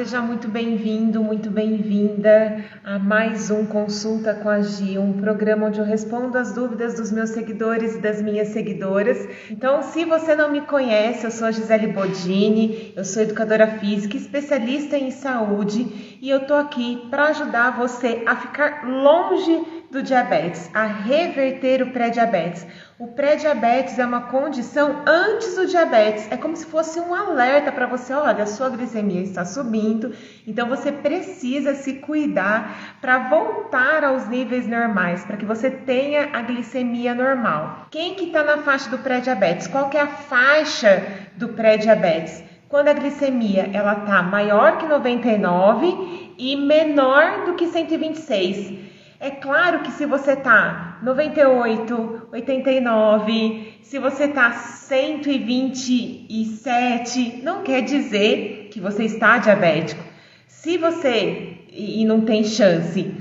seja muito bem-vindo, muito bem-vinda a mais um Consulta com a Gi, um programa onde eu respondo as dúvidas dos meus seguidores e das minhas seguidoras. Então, se você não me conhece, eu sou a Gisele Bodini, eu sou educadora física, especialista em saúde e eu tô aqui para ajudar você a ficar longe do diabetes, a reverter o pré-diabetes. O pré-diabetes é uma condição antes do diabetes, é como se fosse um alerta para você, olha, a sua glicemia está subindo, então você precisa se cuidar para voltar aos níveis normais, para que você tenha a glicemia normal. Quem que está na faixa do pré-diabetes? Qual que é a faixa do pré-diabetes? Quando a glicemia ela está maior que 99 e menor do que 126. É claro que se você tá 98, 89, se você tá 127, não quer dizer que você está diabético. Se você, e não tem chance,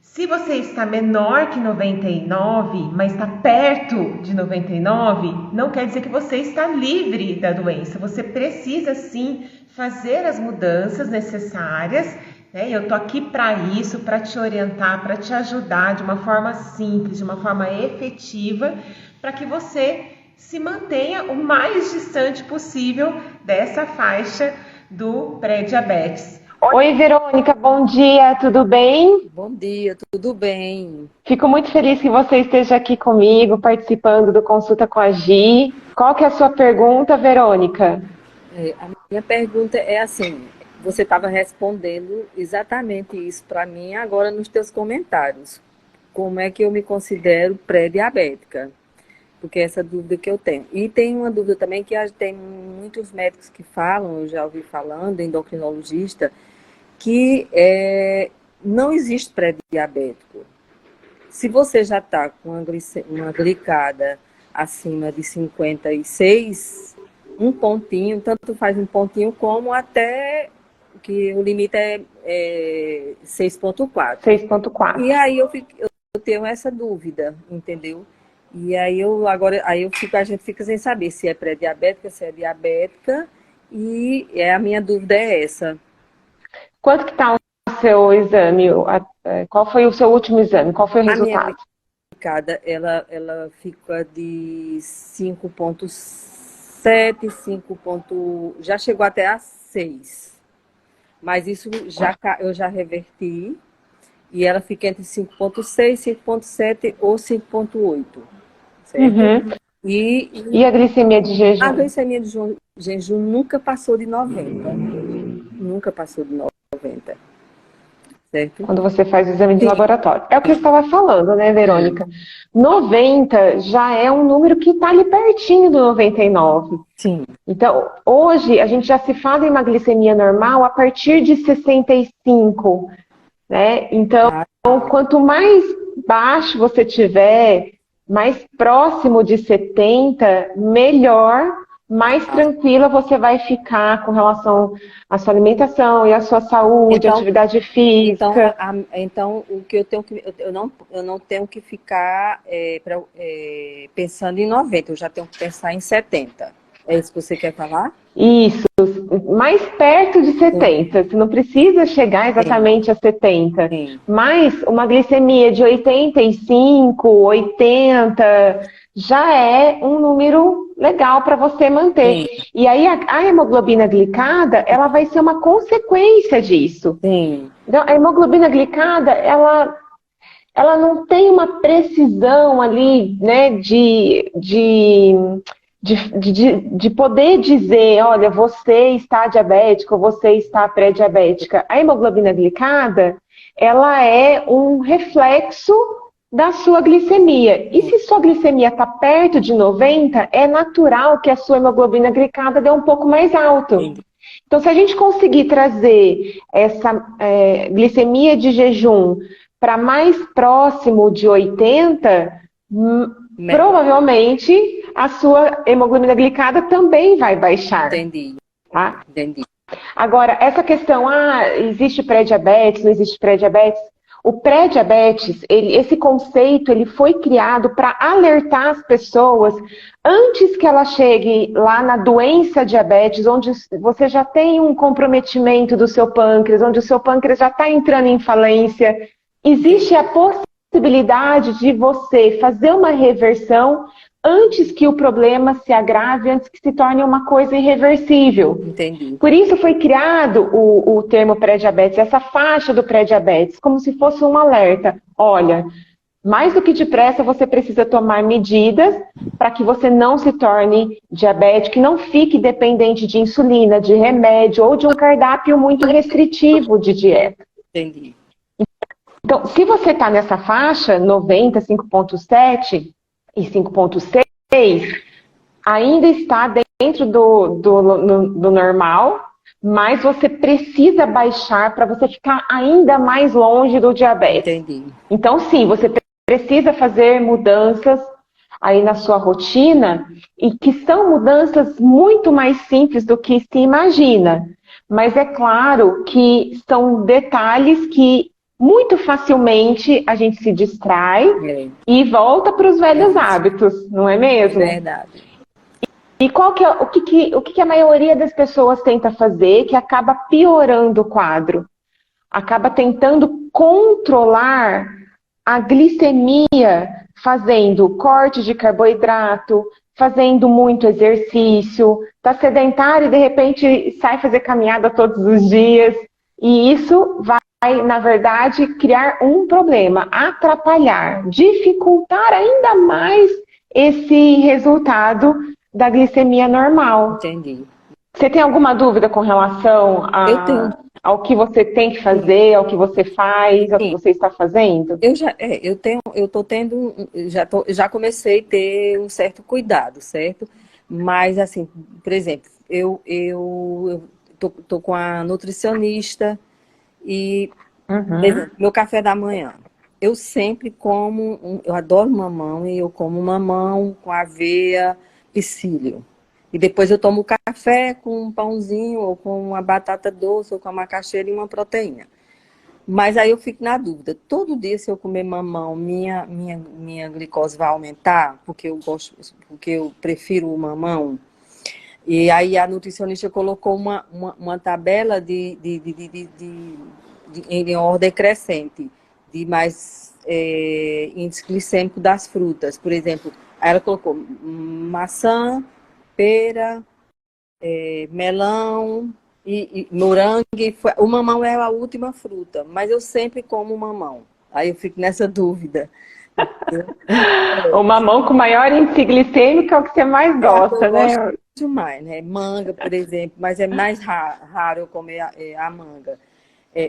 se você está menor que 99, mas está perto de 99, não quer dizer que você está livre da doença. Você precisa sim fazer as mudanças necessárias. Eu tô aqui para isso, para te orientar, para te ajudar de uma forma simples, de uma forma efetiva, para que você se mantenha o mais distante possível dessa faixa do pré-diabetes. Oi, Verônica, bom dia, tudo bem? Bom dia, tudo bem? Fico muito feliz que você esteja aqui comigo, participando do Consulta com a Gi. Qual que é a sua pergunta, Verônica? A minha pergunta é assim, você estava respondendo exatamente isso para mim agora nos teus comentários. Como é que eu me considero pré-diabética? Porque essa é a dúvida que eu tenho. E tem uma dúvida também que tem muitos médicos que falam, eu já ouvi falando, endocrinologista, que não existe pré-diabético. Se você já está com uma glicada acima de 56, um pontinho, tanto faz um pontinho como até que o limite é 6,4. 6,4. E aí eu tenho essa dúvida, entendeu? E aí a gente fica sem saber se é pré-diabética, se é diabética, e a minha dúvida é essa. Quanto que está o seu exame? Qual foi o seu último exame? Qual foi o resultado? A minha glicada, ela fica de 5,7, já chegou até a 6. Mas isso eu já reverti e ela fica entre 5,6, 5,7 ou 5,8. Certo? Uhum. E a glicemia de jejum? A glicemia de jejum nunca passou de 90. Nunca passou de 90. Certo? Quando você faz o exame de laboratório. É o que eu estava falando, né, Verônica? 90 já é um número que está ali pertinho do 99. Sim. Então, hoje, a gente já se fala em uma glicemia normal a partir de 65, né? Então, quanto mais baixo você tiver, mais próximo de 70, melhor, mais tranquila você vai ficar com relação à sua alimentação e à sua saúde, atividade física. Então o que eu tenho que eu não tenho que ficar pensando em 90, eu já tenho que pensar em 70. É isso que você quer falar? Isso, mais perto de 70. Você não precisa chegar exatamente a 70. Sim. Mas uma glicemia de 85, 80 já é um número legal para você manter. Sim. E aí a hemoglobina glicada, ela vai ser uma consequência disso. Sim. Então, a hemoglobina glicada, ela não tem uma precisão ali, né, de poder dizer, olha, você está diabético ou você está pré-diabética. A hemoglobina glicada, ela é um reflexo da sua glicemia. E se sua glicemia está perto de 90, é natural que a sua hemoglobina glicada dê um pouco mais alto. Sim. Então, se a gente conseguir trazer essa glicemia de jejum para mais próximo de 80, provavelmente a sua hemoglobina glicada também vai baixar. Entendi. Tá? Entendi. Agora, essa questão, existe pré-diabetes, não existe pré-diabetes? O pré-diabetes, esse conceito, ele foi criado para alertar as pessoas antes que ela chegue lá na doença diabetes, onde você já tem um comprometimento do seu pâncreas, onde o seu pâncreas já está entrando em falência. Existe a possibilidade de você fazer uma reversão antes que o problema se agrave, antes que se torne uma coisa irreversível. Entendi. Por isso foi criado o termo pré-diabetes, essa faixa do pré-diabetes, como se fosse um alerta. Olha, mais do que depressa você precisa tomar medidas para que você não se torne diabético, que não fique dependente de insulina, de remédio ou de um cardápio muito restritivo de dieta. Entendi. Então, se você está nessa faixa, 90, 5,7 e 5,6, ainda está dentro do normal, mas você precisa baixar para você ficar ainda mais longe do diabetes. Entendi. Então, sim, você precisa fazer mudanças aí na sua rotina, e que são mudanças muito mais simples do que se imagina. Mas é claro que são detalhes que muito facilmente a gente se distrai e volta para os velhos hábitos, não é mesmo? Verdade. E o que a maioria das pessoas tenta fazer, que acaba piorando o quadro? Acaba tentando controlar a glicemia, fazendo corte de carboidrato, fazendo muito exercício, está sedentário e de repente sai fazer caminhada todos os dias. E isso vai, na verdade, criar um problema, atrapalhar, dificultar ainda mais esse resultado da glicemia normal. Entendi. Você tem alguma dúvida com relação ao que você tem que fazer, ao que você faz, ao que você está fazendo? Já comecei a ter um certo cuidado, certo? Mas, assim, por exemplo, eu tô com a nutricionista e, por exemplo, meu café da manhã. Eu sempre como, eu adoro mamão e eu como mamão com aveia, psyllium. E depois eu tomo café com um pãozinho, ou com uma batata doce, ou com uma macaxeira e uma proteína. Mas aí eu fico na dúvida. Todo dia, se eu comer mamão, minha glicose vai aumentar? Porque eu prefiro o mamão. E aí a nutricionista colocou uma tabela em ordem crescente, de mais índice glicêmico das frutas. Por exemplo, aí ela colocou maçã, pera, melão e morangue. O mamão é a última fruta, mas eu sempre como mamão. Aí eu fico nessa dúvida. O mamão com maior índice glicêmico é o que você mais gosta, né? Eu gosto demais, né? Manga, por exemplo, mas é mais raro eu comer a manga.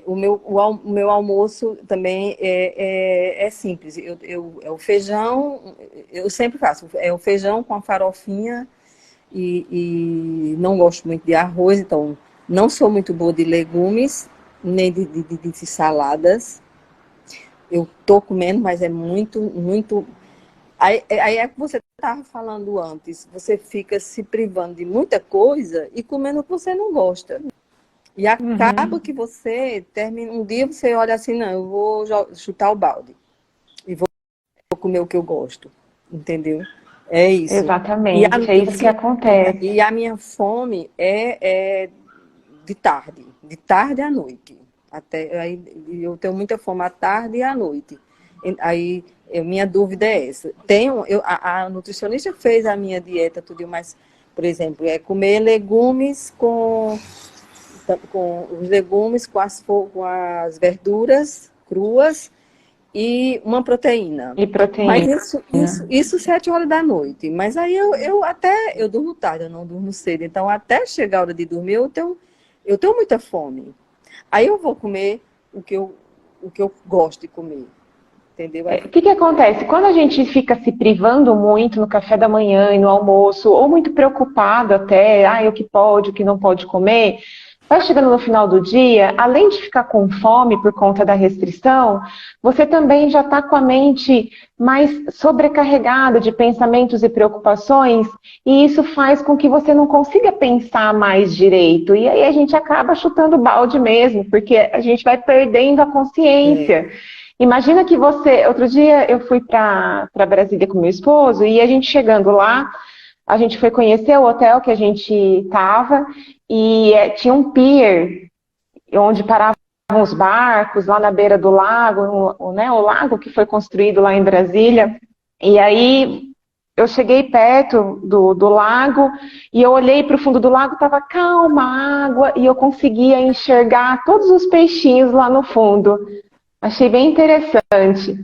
O meu almoço também é simples. É o feijão, eu sempre faço. É o feijão com a farofinha. E não gosto muito de arroz, então não sou muito boa de legumes, nem de saladas. Eu tô comendo, mas é muito, muito... Aí é o que você estava falando antes, você fica se privando de muita coisa e comendo o que você não gosta. E acaba que você termina, um dia você olha assim, não, eu vou chutar o balde e vou comer o que eu gosto, entendeu? É isso. Exatamente, é isso que acontece. E a minha fome é de tarde à noite. Aí eu tenho muita fome à tarde e à noite. Aí minha dúvida é essa. A nutricionista fez a minha dieta, tudo, mas, por exemplo, é comer legumes com os legumes, com as verduras cruas, e uma proteína. E proteína. Mas isso 7 horas da noite. Mas aí eu durmo tarde, eu não durmo cedo. Então, até chegar a hora de dormir, eu tenho muita fome. Aí eu vou comer o que eu gosto de comer. Entendeu? O que acontece? Quando a gente fica se privando muito no café da manhã e no almoço, ou muito preocupado até, o que pode, o que não pode comer, vai chegando no final do dia, além de ficar com fome por conta da restrição, você também já está com a mente mais sobrecarregada de pensamentos e preocupações, e isso faz com que você não consiga pensar mais direito. E aí a gente acaba chutando balde mesmo, porque a gente vai perdendo a consciência. Imagina que você... Outro dia eu fui para Brasília com meu esposo e a gente chegando lá, a gente foi conhecer o hotel que a gente estava e tinha um pier onde paravam os barcos lá na beira do lago, né, o lago que foi construído lá em Brasília. E aí eu cheguei perto do lago e eu olhei para o fundo do lago, estava calma a água e eu conseguia enxergar todos os peixinhos lá no fundo. Achei bem interessante.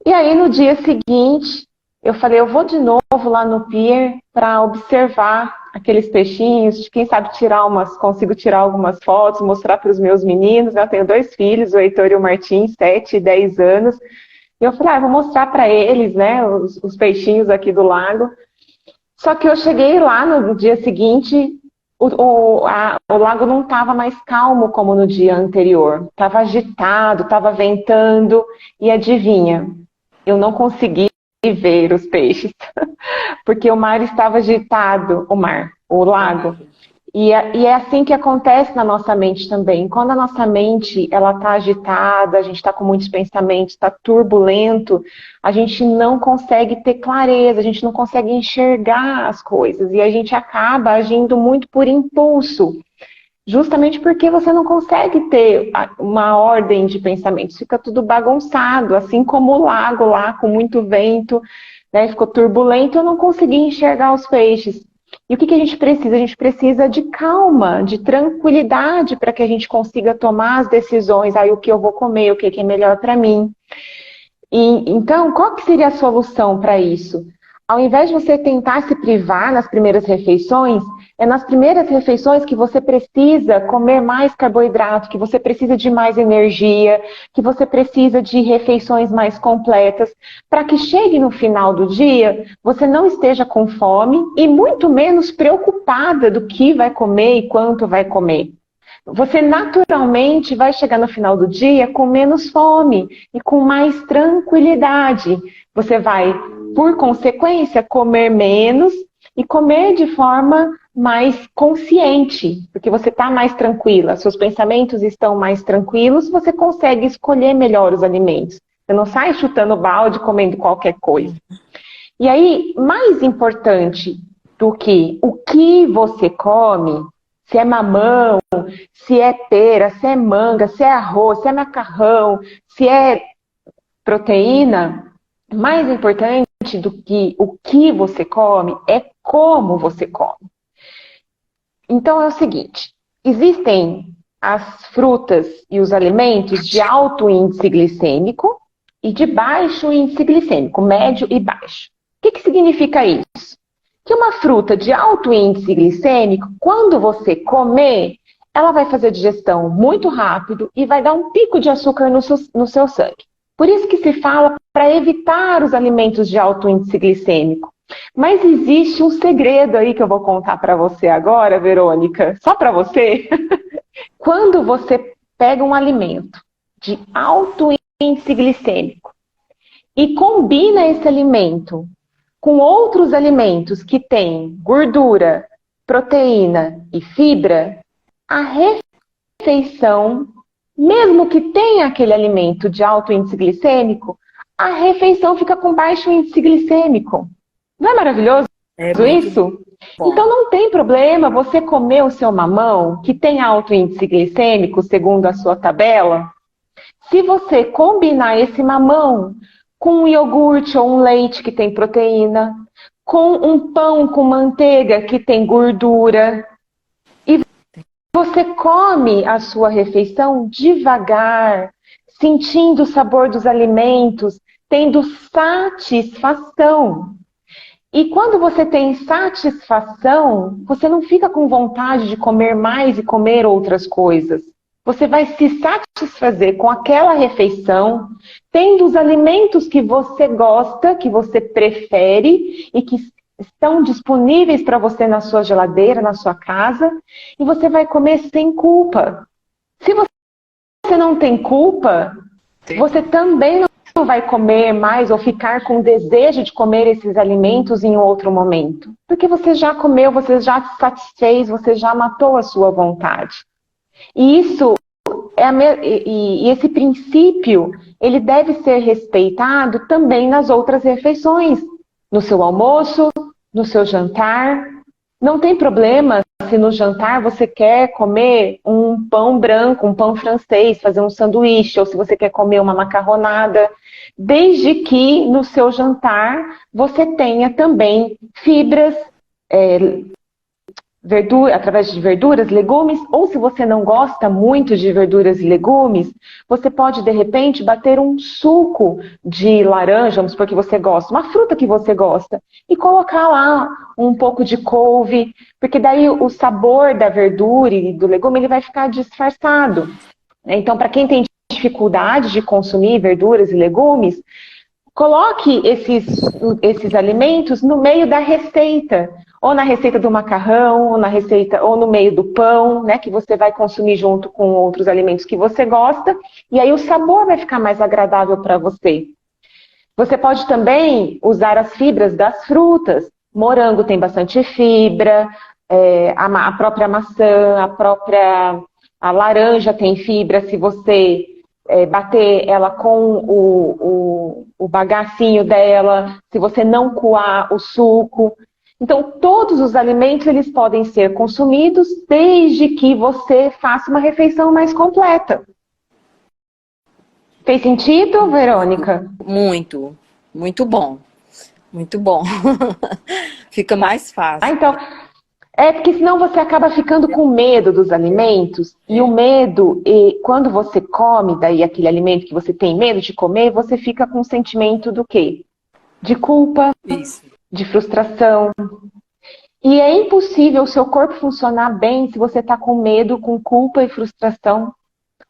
E aí no dia seguinte eu falei, eu vou de novo lá no pier para observar aqueles peixinhos, quem sabe consigo tirar algumas fotos, mostrar para os meus meninos. Eu tenho 2 filhos, o Heitor e o Martim, 7 e 10 anos. E eu falei, vou mostrar para eles, né, os peixinhos aqui do lago. Só que eu cheguei lá no dia seguinte, o lago não estava mais calmo como no dia anterior. Estava agitado, estava ventando. E adivinha, eu não consegui ver os peixes, porque o mar estava agitado, o lago. E é assim que acontece na nossa mente também. Quando a nossa mente ela está agitada, a gente está com muitos pensamentos, está turbulento, a gente não consegue ter clareza, a gente não consegue enxergar as coisas e a gente acaba agindo muito por impulso. Justamente porque você não consegue ter uma ordem de pensamentos, fica tudo bagunçado, assim como o lago lá, com muito vento, né, ficou turbulento, eu não consegui enxergar os peixes. E o que a gente precisa? A gente precisa de calma, de tranquilidade para que a gente consiga tomar as decisões, aí o que eu vou comer, o que é melhor para mim. E então, qual que seria a solução para isso? Ao invés de você tentar se privar nas primeiras refeições, é nas primeiras refeições que você precisa comer mais carboidrato, que você precisa de mais energia, que você precisa de refeições mais completas, para que chegue no final do dia, você não esteja com fome e muito menos preocupada do que vai comer e quanto vai comer. Você naturalmente vai chegar no final do dia com menos fome e com mais tranquilidade. Você vai, por consequência, comer menos e comer de forma mais consciente, porque você está mais tranquila, seus pensamentos estão mais tranquilos, você consegue escolher melhor os alimentos. Você não sai chutando balde, comendo qualquer coisa. E aí, mais importante do que o que você come, se é mamão, se é pera, se é manga, se é arroz, se é macarrão, se é proteína, mais importante do que o que você come é como você come. Então é o seguinte, existem as frutas e os alimentos de alto índice glicêmico e de baixo índice glicêmico, médio e baixo. O que significa isso? Que uma fruta de alto índice glicêmico, quando você comer, ela vai fazer a digestão muito rápido e vai dar um pico de açúcar no seu sangue. Por isso que se fala para evitar os alimentos de alto índice glicêmico. Mas existe um segredo aí que eu vou contar para você agora, Verônica, só para você. Quando você pega um alimento de alto índice glicêmico e combina esse alimento com outros alimentos que têm gordura, proteína e fibra, a refeição, mesmo que tenha aquele alimento de alto índice glicêmico, a refeição fica com baixo índice glicêmico. Não é maravilhoso isso? Bom. Então não tem problema você comer o seu mamão, que tem alto índice glicêmico, segundo a sua tabela. Se você combinar esse mamão com um iogurte ou um leite que tem proteína, com um pão com manteiga que tem gordura, e você come a sua refeição devagar, sentindo o sabor dos alimentos, tendo satisfação. E quando você tem satisfação, você não fica com vontade de comer mais e comer outras coisas. Você vai se satisfazer com aquela refeição, tendo os alimentos que você gosta, que você prefere e que estão disponíveis para você na sua geladeira, na sua casa, e você vai comer sem culpa. Se você não tem culpa, você também não vai comer mais ou ficar com desejo de comer esses alimentos em outro momento. Porque você já comeu, você já se satisfez, você já matou a sua vontade. E isso e esse princípio ele deve ser respeitado também nas outras refeições, no seu almoço, no seu jantar. Não tem problema se no jantar você quer comer um pão branco, um pão francês, fazer um sanduíche, ou se você quer comer uma macarronada, desde que no seu jantar você tenha também fibras, através de verduras, legumes, ou se você não gosta muito de verduras e legumes, você pode, de repente, bater um suco de laranja, vamos supor que você gosta, uma fruta que você gosta, e colocar lá um pouco de couve, porque daí o sabor da verdura e do legume ele vai ficar disfarçado. Então, para quem tem dificuldade de consumir verduras e legumes, coloque esses alimentos no meio da receita, ou na receita do macarrão, ou no meio do pão, né, que você vai consumir junto com outros alimentos que você gosta, e aí o sabor vai ficar mais agradável para você. Você pode também usar as fibras das frutas. Morango tem bastante fibra, a própria maçã, a laranja tem fibra, se você bater ela com o bagacinho dela, se você não coar o suco. Então, todos os alimentos eles podem ser consumidos desde que você faça uma refeição mais completa. Fez sentido, Verônica? Muito, muito bom. Muito bom. Fica mais fácil. Então, porque senão você acaba ficando com medo dos alimentos. E o medo, quando você come daí aquele alimento que você tem medo de comer, você fica com um sentimento do quê? De culpa, Isso. de frustração. E é impossível o seu corpo funcionar bem se você está com medo, com culpa e frustração.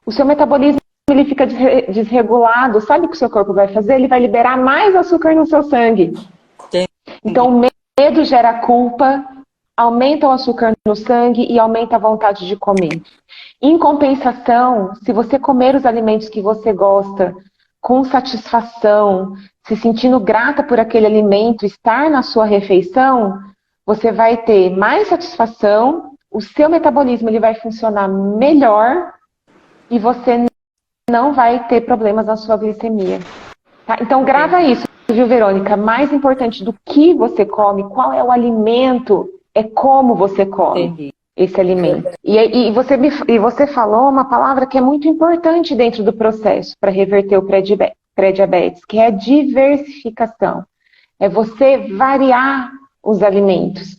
O seu metabolismo ele fica desregulado. Sabe o que o seu corpo vai fazer? Ele vai liberar mais açúcar no seu sangue. Então, o medo gera culpa, aumenta o açúcar no sangue e aumenta a vontade de comer. Em compensação, se você comer os alimentos que você gosta com satisfação, se sentindo grata por aquele alimento estar na sua refeição, você vai ter mais satisfação, o seu metabolismo ele vai funcionar melhor e você não vai ter problemas na sua glicemia. Tá? Então grava isso, viu, Verônica? Mais importante do que você come, qual é o alimento, é como você come esse alimento. E você falou uma palavra que é muito importante dentro do processo para reverter o pré-diabetes, que é a diversificação. É você variar os alimentos.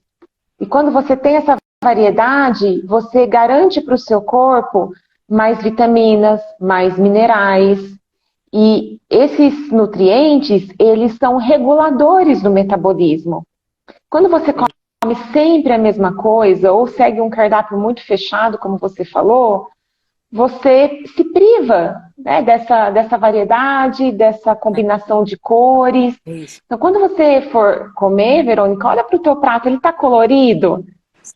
E quando você tem essa variedade, você garante para o seu corpo mais vitaminas, mais minerais. E esses nutrientes, eles são reguladores do metabolismo. Quando você come sempre a mesma coisa, ou segue um cardápio muito fechado, como você falou, você se priva, né, dessa variedade, dessa combinação de cores. Isso. Então, quando você for comer, Verônica, olha para o teu prato, ele está colorido?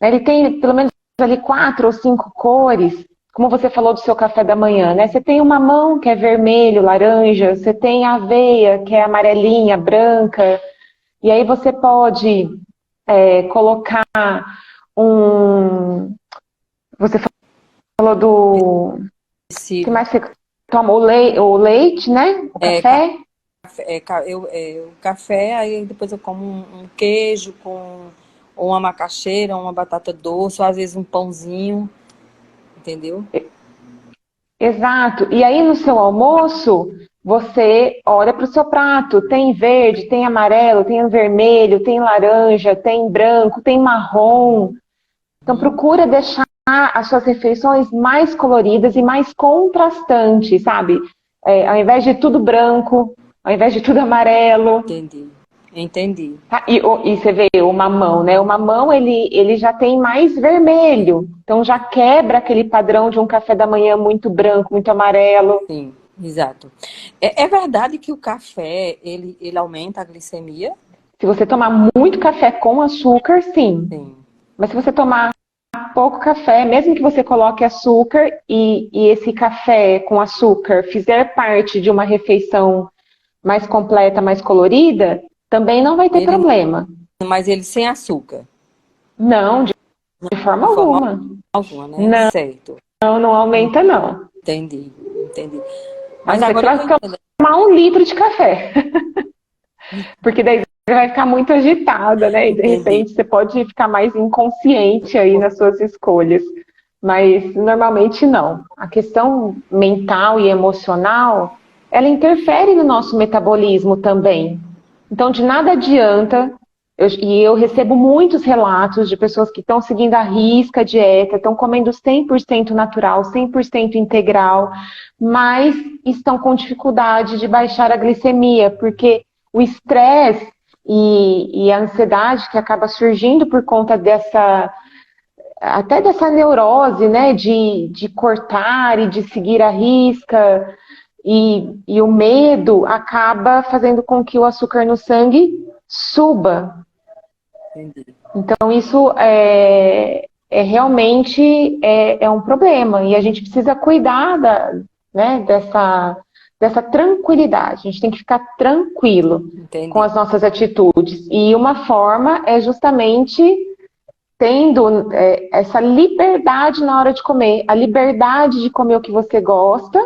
Ele tem pelo menos ali 4 ou 5 cores, como você falou do seu café da manhã, né? Você tem o mamão, que é vermelho, laranja, você tem a aveia, que é amarelinha, branca, e aí você pode colocar Você falou do... O que mais você toma? O leite, né? O café? O café, aí depois eu como um queijo com ou uma macaxeira, uma batata doce, ou às vezes um pãozinho, entendeu? Exato. E aí no seu almoço, você olha para o seu prato, tem verde, tem amarelo, tem vermelho, tem laranja, tem branco, tem marrom. Então procura deixar as suas refeições mais coloridas e mais contrastantes, sabe? Ao invés de tudo branco, ao invés de tudo amarelo. Entendi. Tá? E você vê o mamão, né? O mamão, ele já tem mais vermelho. Então já quebra aquele padrão de um café da manhã muito branco, muito amarelo. Sim, exato. É verdade que o café, ele aumenta a glicemia? Se você tomar muito café com açúcar, sim. Mas se você tomar pouco café, mesmo que você coloque açúcar e esse café com açúcar fizer parte de uma refeição mais completa, mais colorida, também não vai ter problema. Mas ele sem açúcar? Não, de forma alguma. Alguma, né? Não, certo. Não aumenta, não. Entendi. Mas agora tomar 1 litro de café. Porque daí você vai ficar muito agitada, né? E de repente você pode ficar mais inconsciente aí nas suas escolhas. Mas normalmente não. A questão mental e emocional, ela interfere no nosso metabolismo também. Então, de nada adianta, eu recebo muitos relatos de pessoas que estão seguindo à risca a dieta, estão comendo 100% natural, 100% integral, mas estão com dificuldade de baixar a glicemia, porque o estresse e a ansiedade que acaba surgindo por conta até dessa neurose, né, de cortar e de seguir à risca, e o medo acaba fazendo com que o açúcar no sangue suba. Entendi. Então isso realmente um problema, e a gente precisa cuidar né, dessa tranquilidade. A gente tem que ficar tranquilo Entendi. com as nossas atitudes. E uma forma é justamente tendo essa liberdade na hora de comer, a liberdade de comer o que você gosta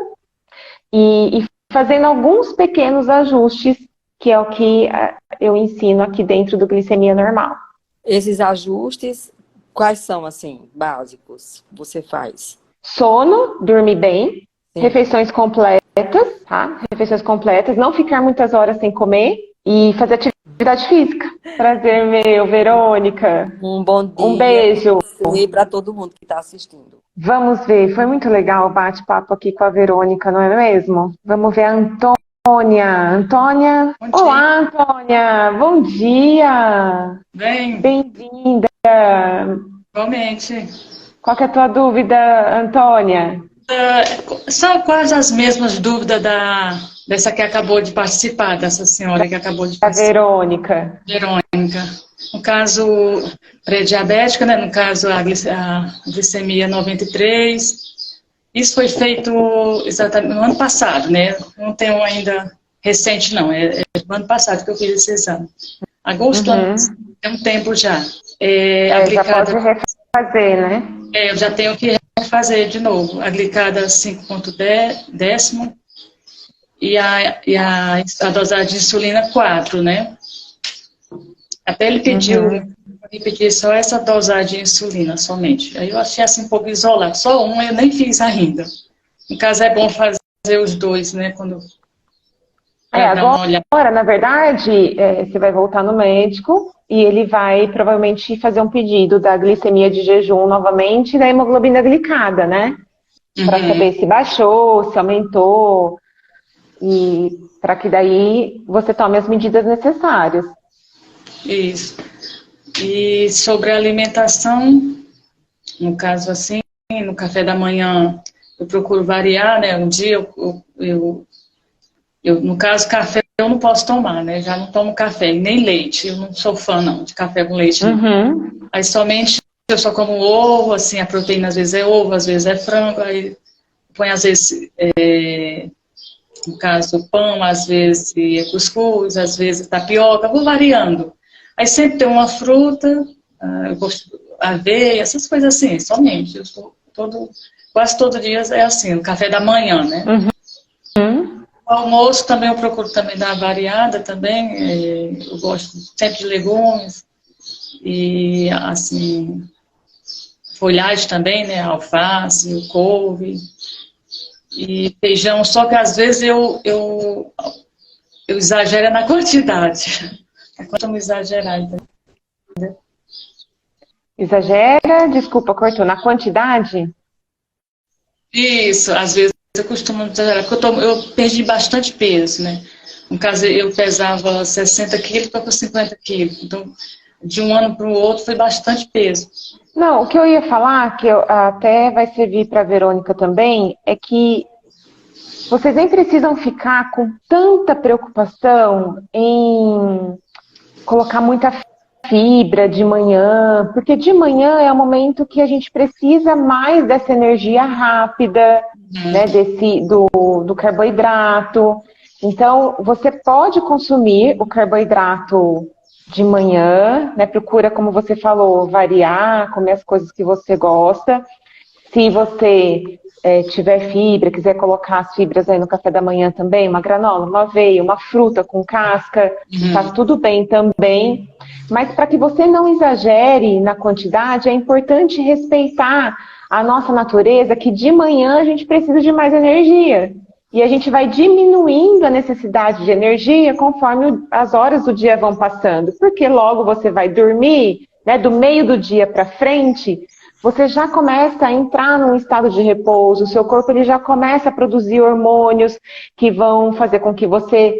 e fazendo alguns pequenos ajustes, que é o que eu ensino aqui dentro do Glicemia Normal. Esses ajustes, quais são, assim, básicos, você faz? Sono, dormir bem, Sim. refeições completas, tá? Refeições completas, não ficar muitas horas sem comer e fazer atividade física. Prazer meu, Verônica. Um bom dia. Um beijo. E para todo mundo que está assistindo. Vamos ver, foi muito legal o bate-papo aqui com a Verônica, não é mesmo? Vamos ver a Antônia. Antônia. Olá, Antônia. Bom dia. Bem-vinda. Igualmente. Qual que é a tua dúvida, Antônia? São quase as mesmas dúvidas dessa que acabou de participar, dessa senhora que acabou de participar. A Verônica. Verônica. No caso pré-diabética, né? No caso a glicemia 93. Isso foi feito exatamente no ano passado, né? Não tenho ainda recente, não. É do ano passado que eu fiz esse exame. Agosto, tem um tempo já. Já pode refazer, né? Eu já tenho que refazer de novo. A glicada 5,10 e a dosagem de insulina 4, né? Até ele pediu, repetir só essa dosagem de insulina somente. Aí eu achei assim um pouco isolado. Só um eu nem fiz ainda. No caso é bom fazer os dois, né? Quando agora, na verdade, você vai voltar no médico e ele vai provavelmente fazer um pedido da glicemia de jejum novamente e da hemoglobina glicada, né? Para saber se baixou, se aumentou, e para que daí você tome as medidas necessárias. Isso. E sobre a alimentação, no caso assim, no café da manhã, eu procuro variar, né? Um dia no caso, café eu não posso tomar, né? Já não tomo café, nem leite. Eu não sou fã, não, de café com leite. Aí somente eu só como ovo, assim, a proteína às vezes é ovo, às vezes é frango, aí põe às vezes, no caso, pão, às vezes é cuscuz, às vezes tapioca, vou variando. Aí sempre tem uma fruta, eu gosto de aveia, essas coisas assim, somente. Eu sou quase todo dia é assim, no café da manhã, né? O almoço também eu procuro também dar uma variada também. Eu gosto sempre de legumes e assim folhagem também, né? Alface, o couve e feijão. Só que às vezes eu exagero na quantidade. Vamos exagerar, entendeu? Exagera, desculpa, cortou, na quantidade? Isso, às vezes eu costumo exagerar, porque eu perdi bastante peso, né? No caso, eu pesava 60 quilos para 50 quilos. Então, de um ano para o outro, foi bastante peso. Não, o que eu ia falar, que até vai servir para a Verônica também, é que vocês nem precisam ficar com tanta preocupação em colocar muita fibra de manhã, porque de manhã é o momento que a gente precisa mais dessa energia rápida, né, do carboidrato. Então, você pode consumir o carboidrato de manhã, né, procura, como você falou, variar, comer as coisas que você gosta. Se você tiver fibra, quiser colocar as fibras aí no café da manhã também, uma granola, uma aveia, uma fruta com casca, tá tudo bem também. Mas para que você não exagere na quantidade, é importante respeitar a nossa natureza, que de manhã a gente precisa de mais energia. E a gente vai diminuindo a necessidade de energia conforme as horas do dia vão passando. Porque logo você vai dormir, né, do meio do dia para frente, você já começa a entrar num estado de repouso, o seu corpo ele já começa a produzir hormônios que vão fazer com que você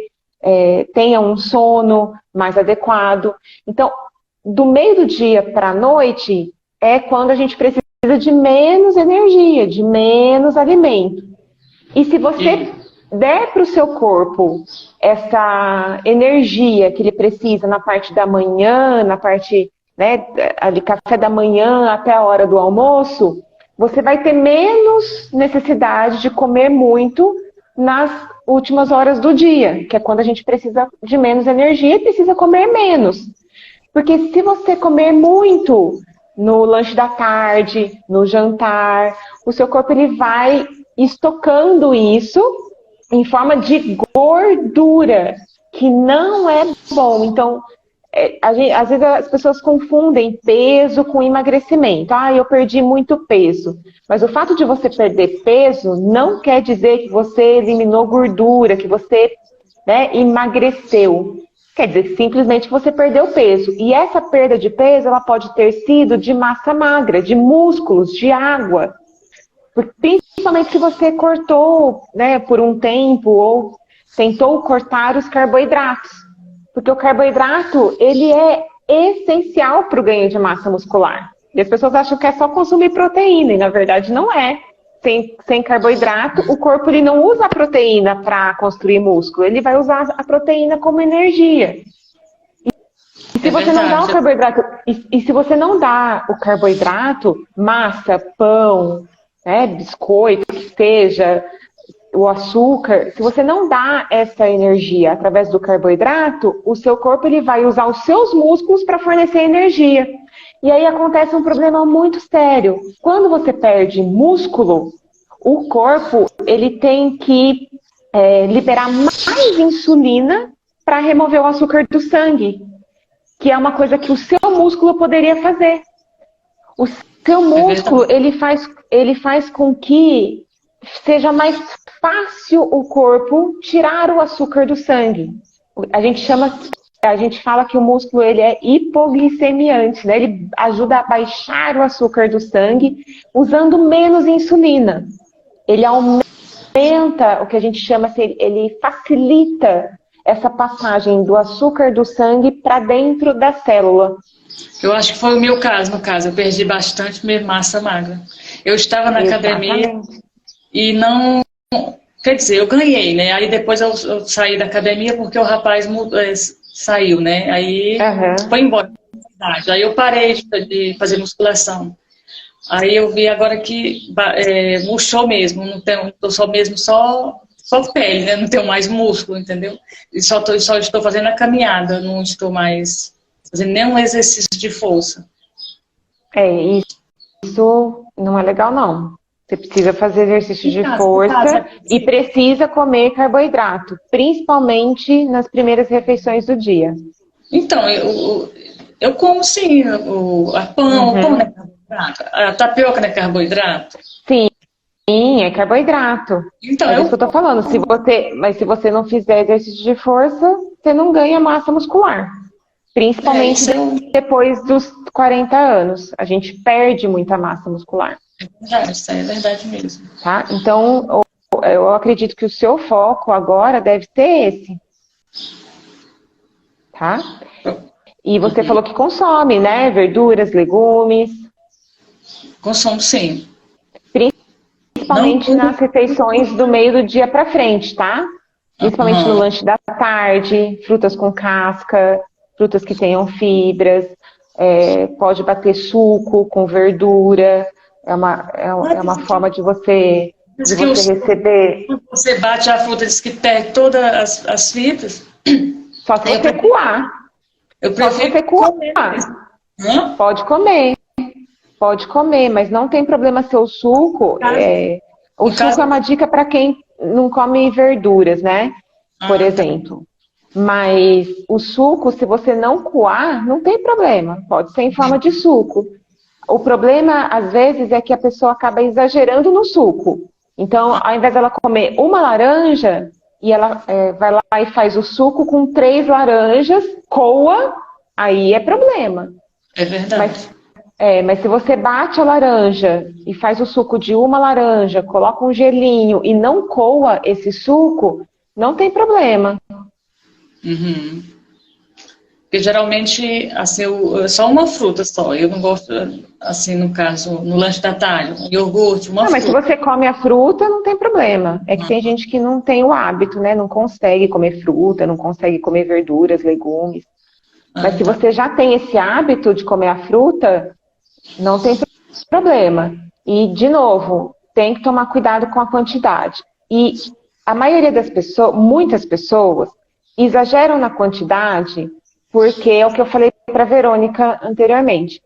tenha um sono mais adequado. Então, do meio do dia para a noite é quando a gente precisa de menos energia, de menos alimento. E se você der para o seu corpo essa energia que ele precisa na parte da manhã, na parte, né, de café da manhã até a hora do almoço, você vai ter menos necessidade de comer muito nas últimas horas do dia, que é quando a gente precisa de menos energia e precisa comer menos. Porque se você comer muito no lanche da tarde, no jantar, o seu corpo ele vai estocando isso em forma de gordura, que não é bom. Então, às vezes as pessoas confundem peso com emagrecimento. Ah, eu perdi muito peso. Mas o fato de você perder peso não quer dizer que você eliminou gordura, que você, né, emagreceu. Quer dizer que simplesmente você perdeu peso. E essa perda de peso, ela pode ter sido de massa magra, de músculos, de água. Principalmente se você cortou, né, por um tempo ou tentou cortar os carboidratos. Porque o carboidrato, ele é essencial para o ganho de massa muscular. E as pessoas acham que é só consumir proteína, e na verdade não é. Sem carboidrato, o corpo ele não usa a proteína para construir músculo, ele vai usar a proteína como energia. E se você não dá o carboidrato, e se você não dá o carboidrato, massa, pão, né, biscoito, que seja, o açúcar, se você não dá essa energia através do carboidrato, o seu corpo ele vai usar os seus músculos para fornecer energia. E aí acontece um problema muito sério. Quando você perde músculo, o corpo ele tem que liberar mais insulina para remover o açúcar do sangue, que é uma coisa que o seu músculo poderia fazer. O seu músculo ele faz com que seja mais fácil o corpo tirar o açúcar do sangue. A gente fala que o músculo ele é hipoglicemiante, né? Ele ajuda a baixar o açúcar do sangue usando menos insulina. Ele aumenta o que a gente chama, ele facilita essa passagem do açúcar do sangue para dentro da célula. Eu acho que foi o meu caso, no caso. Eu perdi bastante massa magra. Eu estava na academia e não... Quer dizer, eu ganhei, né? Aí depois eu saí da academia porque o rapaz saiu, né? Aí foi embora. Aí eu parei de fazer musculação. Aí eu vi agora que murchou mesmo, não tenho, tô só pele, né? Não tenho mais músculo, entendeu? E só estou fazendo a caminhada, não estou mais fazendo nenhum exercício de força. Isso não é legal, não. Você precisa fazer exercício de força e precisa comer carboidrato, principalmente nas primeiras refeições do dia. Então, eu como sim, o pão não é carboidrato, a tapioca não é carboidrato? Sim, é carboidrato. Então, é isso que eu tô falando. Mas se você não fizer exercício de força, você não ganha massa muscular. Principalmente depois dos 40 anos. A gente perde muita massa muscular. Isso é verdade mesmo. Tá? Então, eu acredito que o seu foco agora deve ser esse. Tá? E você falou que consome, né? Verduras, legumes. Consumo, sim. Principalmente nas refeições do meio do dia para frente, tá? Principalmente no lanche da tarde, frutas com casca, frutas que tenham fibras, pode bater suco com verdura. É uma forma de você receber. Você bate a fruta, diz que perde todas as fibras. Só se você coar. Eu prefiro comer. Pode comer, mas não tem problema ser o suco. O suco é uma dica para quem não come verduras, né? Por exemplo. Mas o suco, se você não coar, não tem problema. Pode ser em forma de suco. O problema, às vezes, é que a pessoa acaba exagerando no suco. Então, ao invés dela comer uma laranja, e ela vai lá e faz o suco com 3 laranjas, coa, aí é problema. É verdade. Mas se você bate a laranja e faz o suco de uma laranja, coloca um gelinho e não coa esse suco, não tem problema. Uhum. Porque geralmente, assim, só uma fruta só. Eu não gosto, assim, no caso, no lanche da tarde, um iogurte, uma fruta. Mas se você come a fruta, não tem problema. É que tem gente que não tem o hábito, né? Não consegue comer fruta, não consegue comer verduras, legumes. Mas se você já tem esse hábito de comer a fruta, não tem problema. E, de novo, tem que tomar cuidado com a quantidade. E a maioria das pessoas, muitas pessoas, exageram na quantidade porque é o que eu falei para a Verônica anteriormente.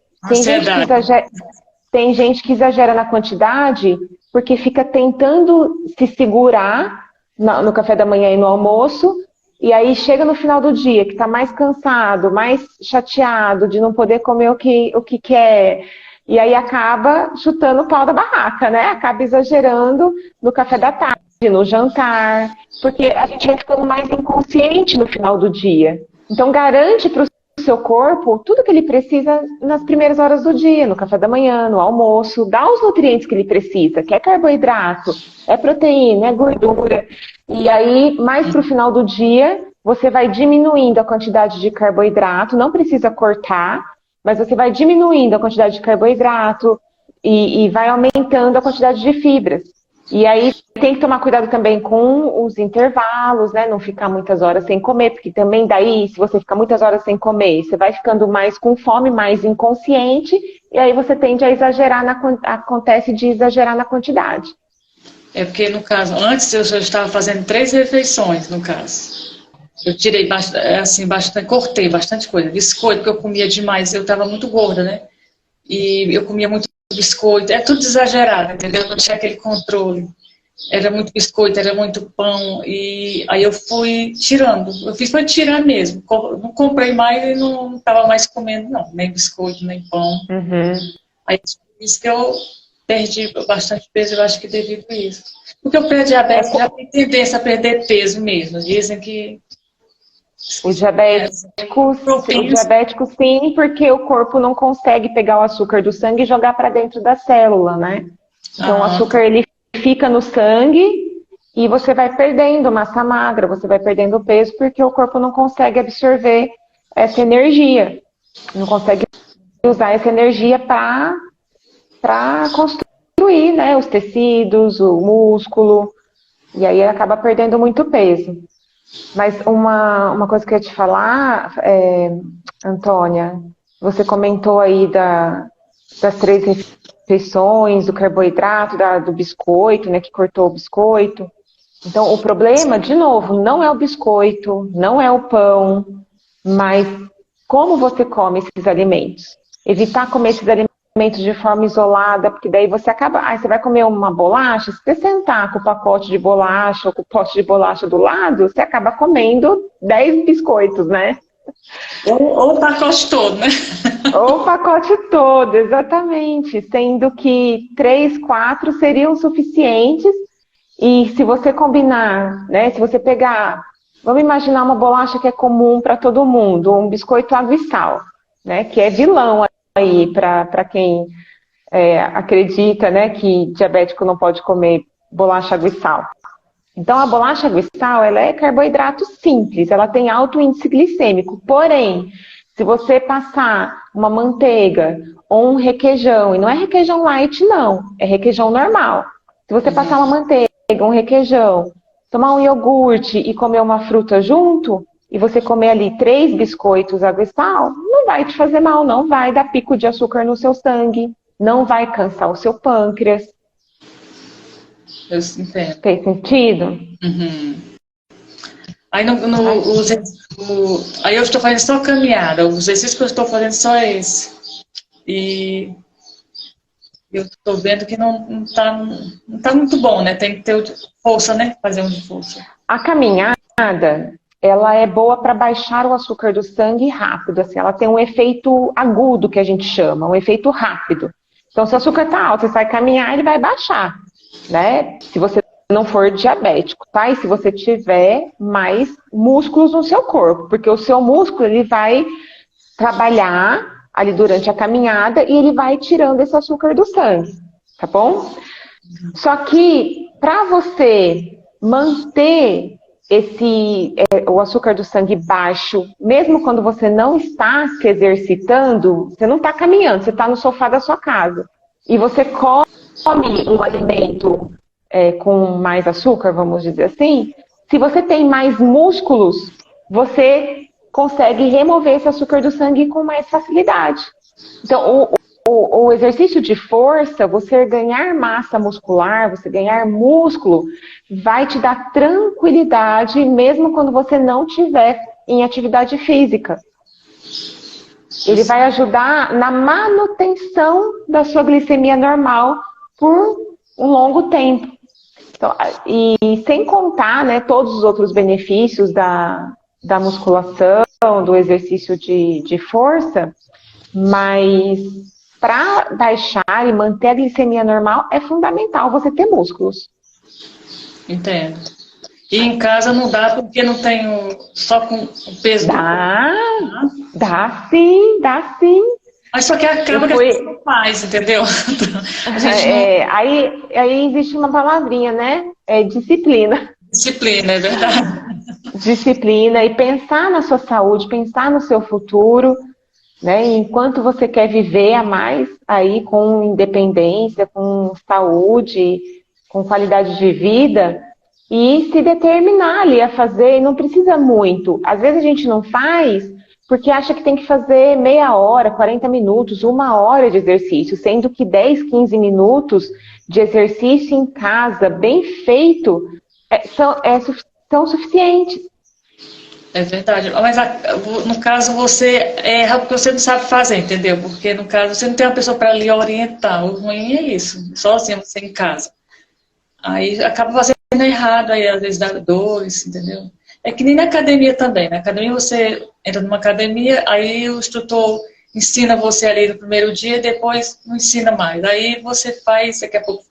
Tem gente que exagera na quantidade porque fica tentando se segurar no café da manhã e no almoço, e aí chega no final do dia, que está mais cansado, mais chateado de não poder comer o que quer, e aí acaba chutando o pau da barraca, né? Acaba exagerando no café da tarde, no jantar, porque a gente vai ficando mais inconsciente no final do dia. Então, garante para o seu corpo tudo que ele precisa nas primeiras horas do dia, no café da manhã, no almoço, dá os nutrientes que ele precisa, que é carboidrato, é proteína, é gordura. E aí, mais para o final do dia, você vai diminuindo a quantidade de carboidrato, não precisa cortar, mas você vai diminuindo a quantidade de carboidrato e vai aumentando a quantidade de fibras. E aí tem que tomar cuidado também com os intervalos, né? Não ficar muitas horas sem comer, porque também daí, se você ficar muitas horas sem comer, você vai ficando mais com fome, mais inconsciente, e aí você tende a exagerar, acontece de exagerar na quantidade. É porque, no caso, antes eu já estava fazendo 3 refeições, no caso. Eu tirei bastante, cortei bastante coisa. Biscoito, porque eu comia demais, eu estava muito gorda, né? E eu comia muito biscoito, é tudo exagerado, entendeu? Não tinha aquele controle. Era muito biscoito, era muito pão, e aí eu fui tirando. Eu fiz para tirar mesmo. Não comprei mais e não estava mais comendo, não. Nem biscoito, nem pão. Uhum. Aí isso que eu perdi bastante peso, eu acho que devido a isso. Porque o pré-diabetes já tem tendência a perder peso mesmo. Dizem que os diabéticos sim, porque o corpo não consegue pegar o açúcar do sangue e jogar para dentro da célula, né? Então o açúcar ele fica no sangue e você vai perdendo massa magra, você vai perdendo peso porque o corpo não consegue absorver essa energia, não consegue usar essa energia para construir, né, os tecidos, o músculo, e aí acaba perdendo muito peso. Mas uma coisa que eu ia te falar, Antônia, você comentou aí das 3 refeições, do carboidrato, do biscoito, né, que cortou o biscoito. Então, o problema, de novo, não é o biscoito, não é o pão, mas como você come esses alimentos. Evitar comer esses alimentos de forma isolada, porque daí você acaba... você vai comer uma bolacha, se você sentar com o pacote de bolacha ou com o pote de bolacha do lado, você acaba comendo 10 biscoitos, né? Ou o pacote todo, né? Ou o pacote todo, exatamente. Sendo que 3, 4 seriam suficientes. E se você combinar, né? Se você pegar... Vamos imaginar uma bolacha que é comum para todo mundo, um biscoito água e sal, né? Que é vilão aí para quem acredita, né, que diabético não pode comer bolacha água e sal. Então, a bolacha água e sal, ela é carboidrato simples, ela tem alto índice glicêmico. Porém, se você passar uma manteiga ou um requeijão, e não é requeijão light, não, é requeijão normal. Se você passar uma manteiga, um requeijão, tomar um iogurte e comer uma fruta junto, e você comer ali 3 biscoitos água e sal, não vai te fazer mal, não vai dar pico de açúcar no seu sangue, não vai cansar o seu pâncreas. Eu entendo. Fez sentido? Uhum. Aí, aí eu estou fazendo só caminhada, os exercícios que eu estou fazendo só esse. E Eu tô vendo que não tá muito bom, né? Tem que ter força, né? Fazer um de força. A caminhada, ela é boa para baixar o açúcar do sangue rápido, assim, ela tem um efeito agudo, que a gente chama, um efeito rápido. Então, se o açúcar tá alto, você vai caminhar, ele vai baixar, né? Se você não for diabético, tá? E se você tiver mais músculos no seu corpo, porque o seu músculo, ele vai trabalhar ali durante a caminhada e ele vai tirando esse açúcar do sangue, tá bom? Só que para você manter o açúcar do sangue baixo, mesmo quando você não está se exercitando, você não está caminhando, você está no sofá da sua casa, e você come um alimento com mais açúcar, vamos dizer assim, se você tem mais músculos, você consegue remover esse açúcar do sangue com mais facilidade. Então, o exercício de força, você ganhar massa muscular, você ganhar músculo, vai te dar tranquilidade, mesmo quando você não estiver em atividade física. Ele vai ajudar na manutenção da sua glicemia normal por um longo tempo. Então, e sem contar, né, todos os outros benefícios da musculação, do exercício de força, mas para baixar e manter a glicemia normal é fundamental você ter músculos. Entendo. E em casa não dá porque não tem só com o peso Dá sim, dá sim. Mas só que acaba que a gente não faz, entendeu? Aí existe uma palavrinha, né? É disciplina. Disciplina, é verdade. Disciplina e pensar na sua saúde, pensar no seu futuro, né? Enquanto você quer viver a mais aí com independência, com saúde, com qualidade de vida, e se determinar ali a fazer, e não precisa muito. Às vezes a gente não faz porque acha que tem que fazer meia hora, 40 minutos, 1 hora de exercício, sendo que 10, 15 minutos de exercício em casa, bem feito, são suficientes. É verdade. Mas no caso você erra porque você não sabe fazer, entendeu? Porque no caso você não tem uma pessoa para lhe orientar. O ruim é isso. Sozinho você em casa. Aí acaba fazendo errado, aí às vezes dá dores, entendeu? É que nem na academia também. Na academia você entra numa academia, aí o instrutor ensina você ali no primeiro dia e depois não ensina mais. Aí você faz, daqui a pouco,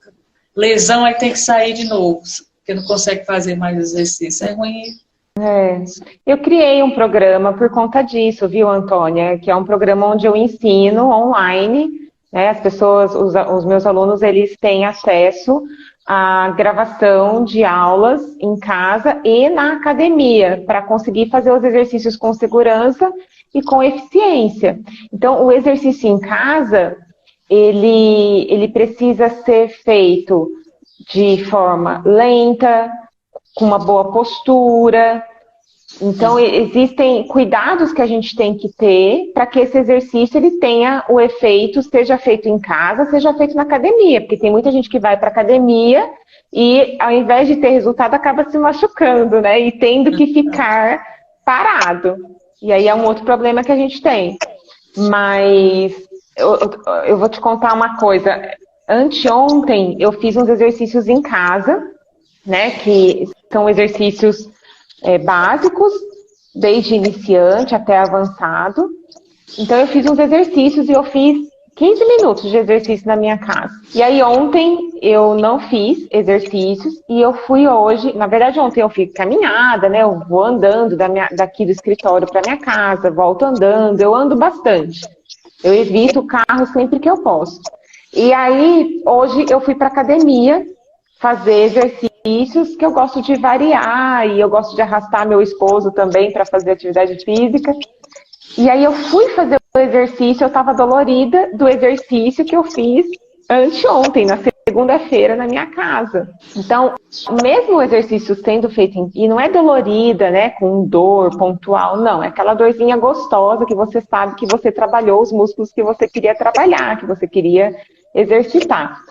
lesão, aí tem que sair de novo, porque não consegue fazer mais exercício. É ruim. Eu criei um programa por conta disso, viu, Antônia? Que é um programa onde eu ensino online, né? As pessoas, os meus alunos, eles têm acesso à gravação de aulas em casa e na academia, para conseguir fazer os exercícios com segurança e com eficiência. Então, o exercício em casa, ele precisa ser feito de forma lenta, com uma boa postura. Então, existem cuidados que a gente tem que ter para que esse exercício ele tenha o efeito, seja feito em casa, seja feito na academia. Porque tem muita gente que vai para a academia e, ao invés de ter resultado, acaba se machucando, né? E tendo que ficar parado. E aí é um outro problema que a gente tem. Mas eu vou te contar uma coisa. Anteontem, eu fiz uns exercícios em casa, né, que são exercícios básicos, desde iniciante até avançado. Então eu fiz uns exercícios e eu fiz 15 minutos de exercício na minha casa. E aí ontem eu não fiz exercícios e eu fui hoje, na verdade ontem eu fiz caminhada, né, eu vou andando daqui do escritório para minha casa, volto andando, eu ando bastante. Eu evito o carro sempre que eu posso. E aí hoje eu fui para academia fazer exercícios que eu gosto de variar e eu gosto de arrastar meu esposo também para fazer atividade física. E aí eu fui fazer o exercício, eu estava dolorida do exercício que eu fiz anteontem, na segunda-feira, na minha casa. Então, mesmo o exercício sendo feito, e não é dolorida, né, com dor pontual, não, é aquela dorzinha gostosa que você sabe que você trabalhou os músculos que você queria trabalhar, que você queria exercitar.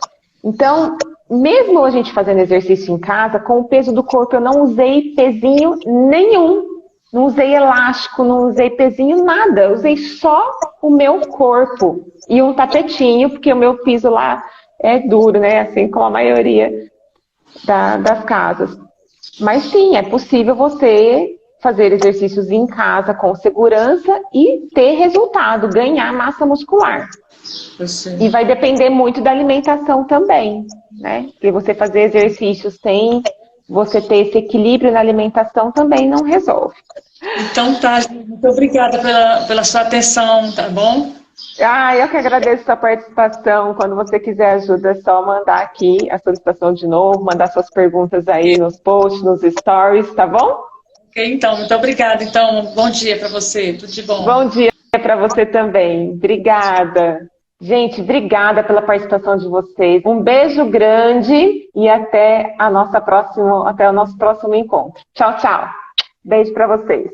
Então, mesmo a gente fazendo exercício em casa, com o peso do corpo, eu não usei pezinho nenhum. Não usei elástico, não usei pezinho, nada. Eu usei só o meu corpo e um tapetinho, porque o meu piso lá é duro, né? Assim como a maioria das casas. Mas sim, é possível você fazer exercícios em casa com segurança e ter resultado, ganhar massa muscular. E vai depender muito da alimentação também, né? Porque você fazer exercícios sem você ter esse equilíbrio na alimentação também não resolve. Então tá, muito obrigada pela sua atenção, tá bom? Eu que agradeço a sua participação. Quando você quiser ajuda, é só mandar aqui a solicitação de novo, mandar suas perguntas aí nos posts, nos stories, tá bom? Ok, então, muito obrigada. Então, bom dia para você, tudo de bom. Bom dia para você também. Obrigada. Gente, obrigada pela participação de vocês. Um beijo grande e até o nosso próximo encontro. Tchau, tchau. Beijo para vocês.